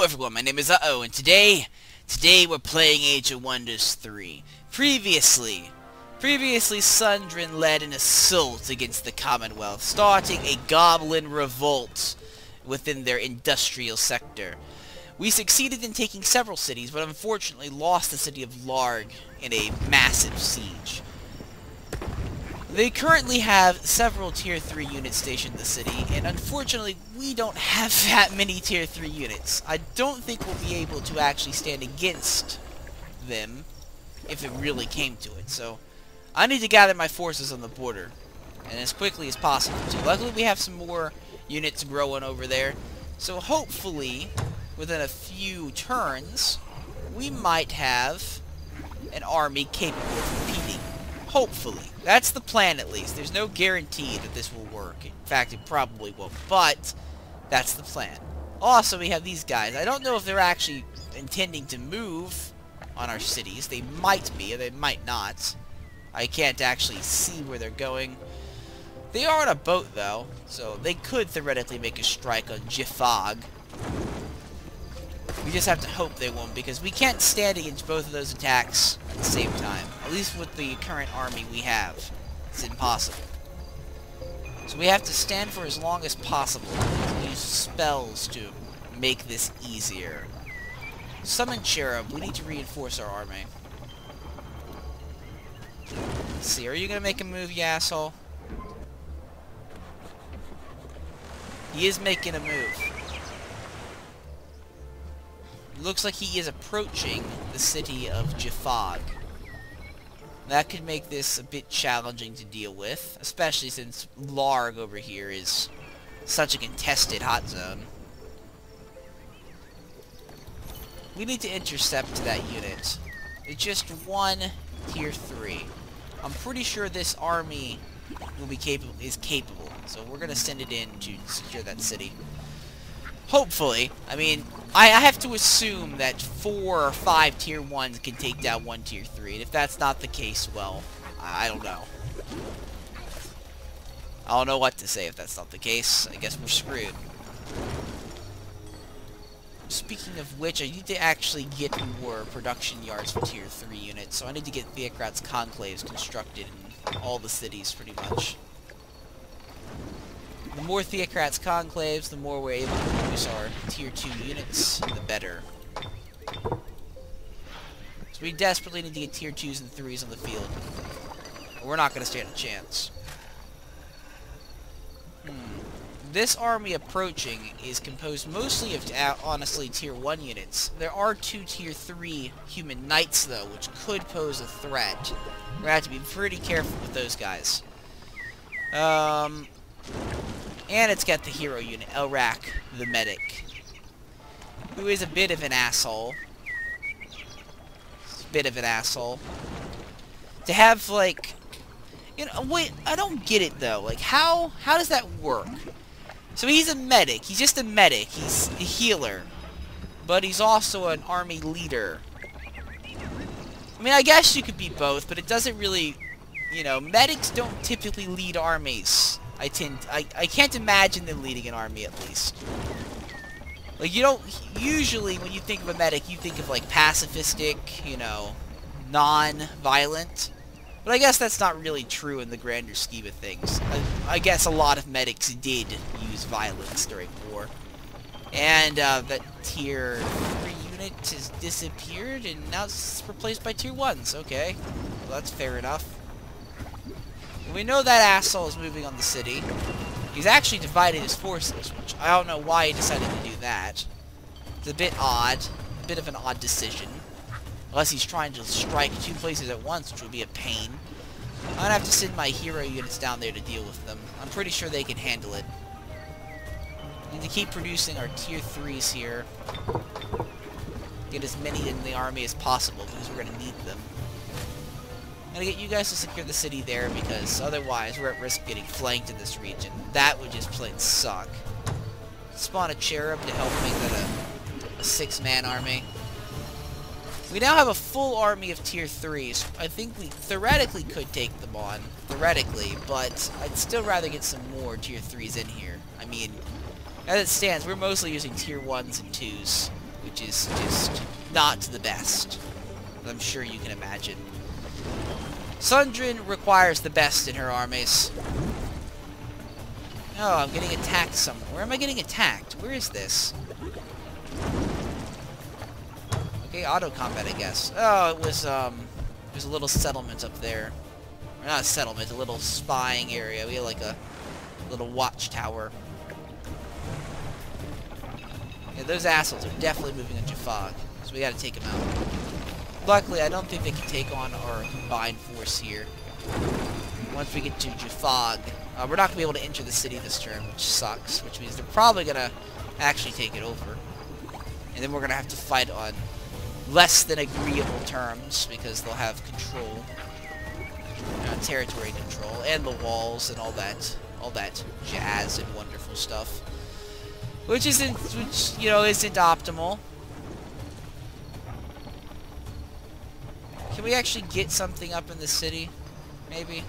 Hello everyone, my name is and today we're playing Age of Wonders 3. Previously, Sundrin led an assault against the Commonwealth, starting a goblin revolt within their industrial sector. We succeeded in taking several cities, but unfortunately lost the city of Larg in a massive siege. They currently have several Tier 3 units stationed in the city, and unfortunately, we don't have that many Tier 3 units. I don't think we'll be able to actually stand against them if it really came to it, so I need to gather my forces on the border, and as quickly as possible, too. Luckily, we have some more units growing over there, so hopefully, within a few turns, we might have an army capable of competing. Hopefully. That's the plan, at least. There's no guarantee that this will work. In fact, it probably won't. But, that's the plan. Also, we have these guys. I don't know if they're actually intending to move on our cities. They might be, or they might not. I can't actually see where they're going. They are on a boat, though. So, they could theoretically make a strike on Jifag. We just have to hope they won't, because we can't stand against both of those attacks at the same time. At least with the current army we have. It's impossible. So we have to stand for as long as possible. Use spells to make this easier. Summon Cherub. We need to reinforce our army. Let's see, are you going to make a move, you asshole? He is making a move. Looks like he is approaching the city of Jifag. That could make this a bit challenging to deal with, especially since Larg over here is such a contested hot zone. We need to intercept that unit. It's just one Tier 3. I'm pretty sure this army will be is capable, so we're gonna send it in to secure that city. Hopefully. I mean, I have to assume that 4 or 5 Tier 1s can take down 1 Tier 3, and if that's not the case, well, I don't know. I don't know what to say if that's not the case. I guess we're screwed. Speaking of which, I need to actually get more production yards for Tier 3 units, so I need to get Theocrat's Conclaves constructed in all the cities, pretty much. The more Theocrats Conclaves, the more we're able to produce our Tier 2 units, the better. So we desperately need to get Tier 2s and 3s on the field. Or we're not going to stand a chance. This army approaching is composed mostly of, honestly, Tier 1 units. There are 2 Tier 3 human knights, though, which could pose a threat. We're going to have to be pretty careful with those guys. And it's got the hero unit, Elrak, the medic, who is a bit of an asshole. To have, like, you know, wait, I don't get it, though. Like, how does that work? So he's a medic. He's just a medic. He's a healer. But he's also an army leader. I mean, I guess you could be both, but it doesn't really, you know, medics don't typically lead armies. I can't imagine them leading an army, at least. Like, you don't, usually when you think of a medic, you think of, like, pacifistic, you know, non-violent. But I guess that's not really true in the grander scheme of things. I guess a lot of medics did use violence during war. And, that Tier 3 unit has disappeared, and now it's replaced by Tier 1s. Okay, well, that's fair enough. We know that asshole is moving on the city. He's actually divided his forces, which I don't know why he decided to do that. It's a bit odd. A bit of an odd decision. Unless he's trying to strike 2 places at once, which would be a pain. I'm gonna have to send my hero units down there to deal with them. I'm pretty sure they can handle it. We need to keep producing our Tier 3s here. Get as many in the army as possible, because we're gonna need them. I'm gonna get you guys to secure the city there, because otherwise we're at risk of getting flanked in this region. That would just plain suck. Spawn a Cherub to help make that a 6-man army. We now have a full army of Tier 3s. I think we theoretically could take them on. Theoretically, but I'd still rather get some more Tier 3s in here. I mean, as it stands, we're mostly using Tier 1s and 2s. which is just not the best. I'm sure you can imagine. Sundrin requires the best in her armies. Oh, I'm getting attacked somewhere. Where am I getting attacked? Where is this? Okay, auto combat, I guess. Oh, it was a little settlement up there. Or not a settlement, a little spying area. We had like a little watchtower. Yeah, those assholes are definitely moving into fog, so we gotta take them out. Luckily, I don't think they can take on our combined force here. Once we get to Jafog, we're not gonna be able to enter the city this turn, which sucks, which means they're probably gonna actually take it over. And then we're gonna have to fight on less than agreeable terms, because they'll have control, territory control, and the walls and all that jazz and wonderful stuff, which isn't optimal. Can we actually get something up in the city? Maybe.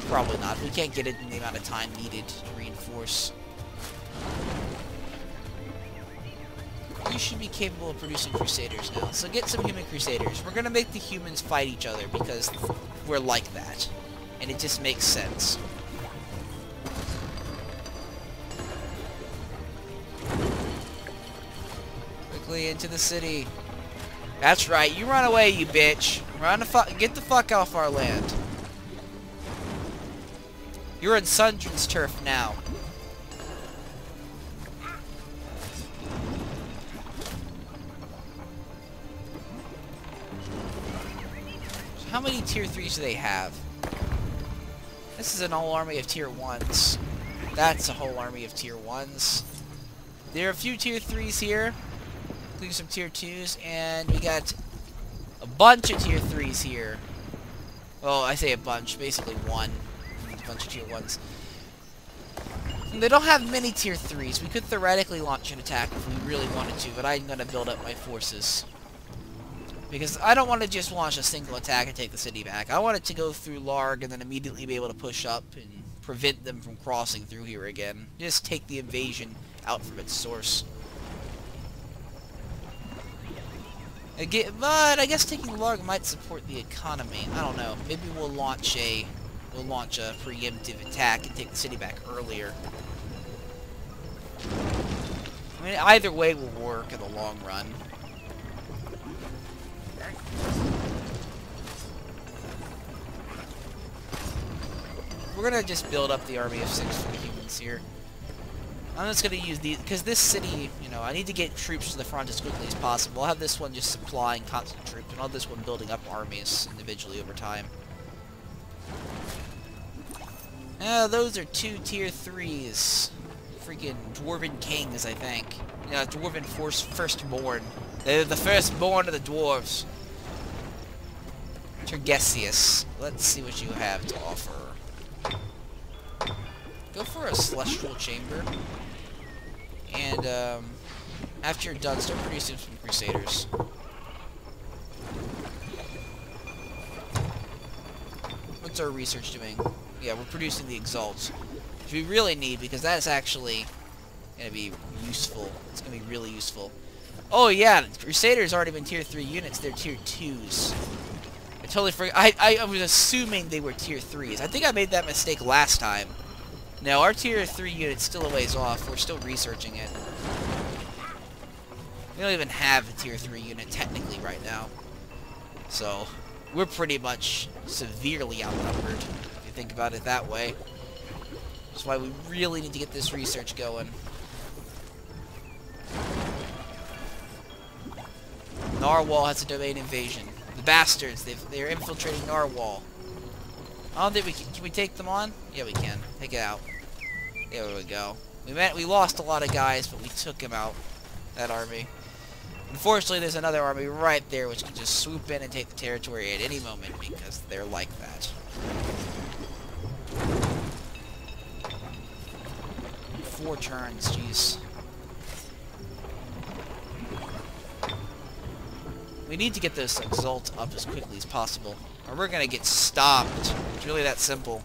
Probably not. We can't get it in the amount of time needed to reinforce. You should be capable of producing Crusaders now. So get some human Crusaders. We're gonna make the humans fight each other because we're like that. And it just makes sense. Quickly into the city. That's right. You run away, you bitch. Get the fuck off our land. You're in Sundrin's turf now. How many tier 3s do they have? This is an whole army of tier 1s. That's a whole army of tier 1s. There are a few tier 3s here, including some tier 2s, and we got a bunch of tier 3s here. Well, I say a bunch, basically one. A bunch of tier 1s. They don't have many tier 3s. We could theoretically launch an attack if we really wanted to, but I'm going to build up my forces. Because I don't want to just launch a single attack and take the city back. I want it to go through Larg and then immediately be able to push up and prevent them from crossing through here again. Just take the invasion out from its source. Again, but I guess taking Larg might support the economy. I don't know. Maybe we'll launch a preemptive attack and take the city back earlier. I mean, either way will work in the long run. We're gonna just build up the army of 6 for the humans here. I'm just gonna use these, because this city, I need to get troops to the front as quickly as possible. I'll have this one just supplying constant troops, and I'll have this one building up armies individually over time. Those are 2 tier 3s. Freaking Dwarven Kings, I think. Dwarven Firstborn. They're the firstborn of the dwarves. Tergesius. Let's see what you have to offer. Go for a Celestial Chamber. And, after you're done, start producing some Crusaders. What's our research doing? Yeah, we're producing the Exalts. Which we really need, because that's actually going to be useful. It's going to be really useful. Oh, yeah, Crusaders already been tier 3 units. They're tier 2s. I totally forgot. I was assuming they were tier 3s. I think I made that mistake last time. No, our tier 3 unit's still a ways off. We're still researching it. We don't even have a tier 3 unit technically right now. So, we're pretty much severely outnumbered, if you think about it that way. That's why we really need to get this research going. Narwhal has a domain invasion. The bastards, they're infiltrating Narwhal. I don't think we can we take them on? Yeah, we can. Take it out. There we go. We lost a lot of guys, but we took him out. That army. Unfortunately, there's another army right there which can just swoop in and take the territory at any moment because they're like that. 4 turns, jeez. We need to get this Exalt up as quickly as possible, or we're gonna get stopped. It's really that simple.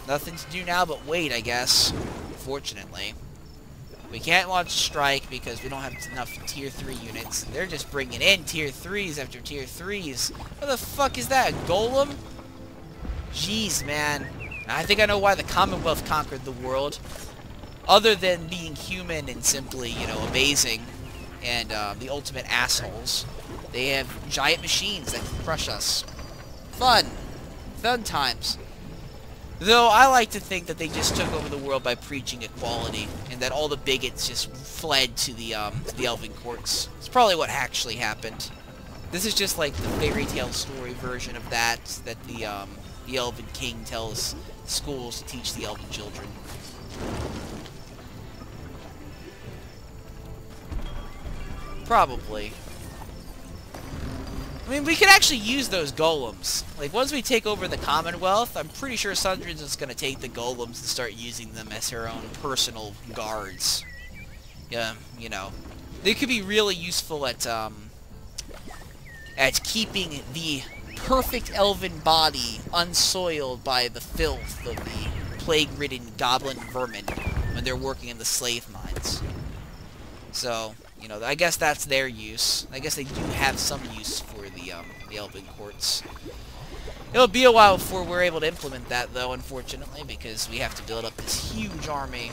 Nothing to do now but wait, I guess. Fortunately. We can't launch strike because we don't have enough tier 3 units. They're just bringing in tier 3s after tier 3s. What the fuck is that? A golem? Jeez, man. I think I know why the Commonwealth conquered the world. Other than being human and simply, you know, amazing and the ultimate assholes. They have giant machines that can crush us. Fun. Fun times. Though I like to think that they just took over the world by preaching equality, and that all the bigots just fled to the Elven courts. It's probably what actually happened. This is just like the fairy tale story version of that the Elven King tells schools to teach the Elven children. Probably. I mean, we could actually use those golems. Like, once we take over the Commonwealth, I'm pretty sure Sundrin's just going to take the golems and start using them as her own personal guards. Yeah, you know. They could be really useful at keeping the perfect elven body unsoiled by the filth of the plague-ridden goblin vermin when they're working in the slave mines. So, you know, I guess that's their use. I guess they do have some use for the Elven courts. It'll be a while before we're able to implement that, though, unfortunately, because we have to build up this huge army.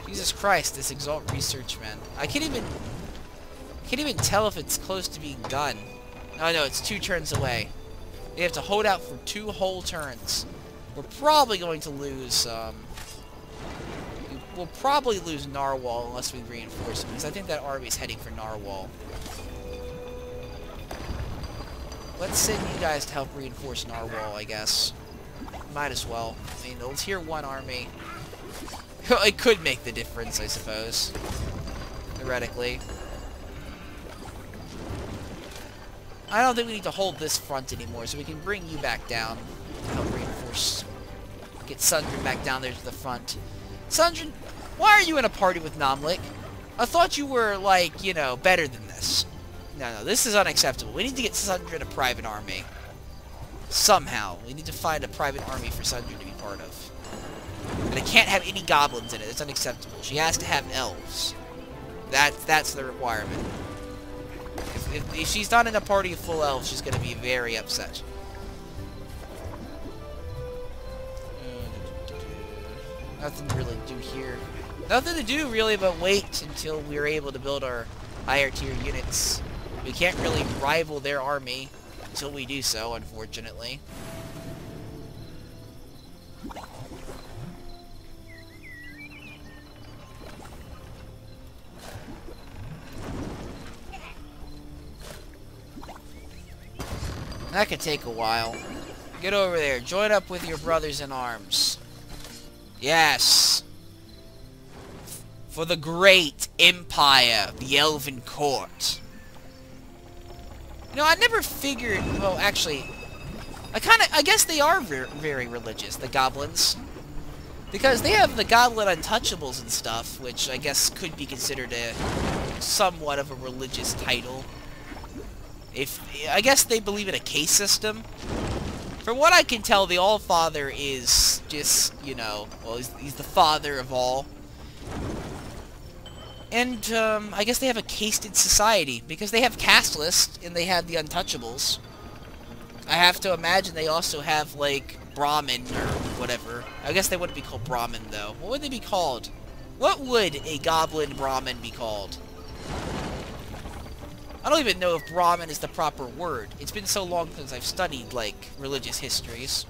Jesus Christ, this Exalt research, man. I can't even tell if it's close to being done. Oh, no, it's 2 turns away. We have to hold out for 2 whole turns. We're probably going to lose, we'll probably lose Narwhal unless we reinforce him, because I think that army's heading for Narwhal. Let's send you guys to help reinforce Narwhal, I guess. Might as well. I mean, the tier 1 army, it could make the difference, I suppose. Theoretically. I don't think we need to hold this front anymore, so we can bring you back down. Help reinforce. Get Sundrin back down there to the front. Sundrin, why are you in a party with Namlik? I thought you were, like, you know, better than this. No, this is unacceptable. We need to get Sundrin a private army. Somehow. We need to find a private army for Sundrin to be part of. But it can't have any goblins in it. It's unacceptable. She has to have elves. That's the requirement. If she's not in a party of full elves, she's going to be very upset. Nothing to really do here. Nothing to do, really, but wait until we're able to build our higher tier units. We can't really rival their army until we do so, unfortunately. That could take a while. Get over there. Join up with your brothers in arms. Yes. For the great empire, the Elven court. You know, I never figured... Well, actually, I guess they are very religious, the goblins. Because they have the goblin untouchables and stuff, which I guess could be considered somewhat of a religious title. I guess they believe in a caste system. From what I can tell, the All-Father is just, you know, well, he's the father of all. And, I guess they have a casted society, because they have caste lists, and they have the untouchables. I have to imagine they also have, like, Brahmin, or whatever. I guess they wouldn't be called Brahmin, though. What would they be called? What would a goblin Brahmin be called? I don't even know if Brahmin is the proper word. It's been so long since I've studied, like, religious histories.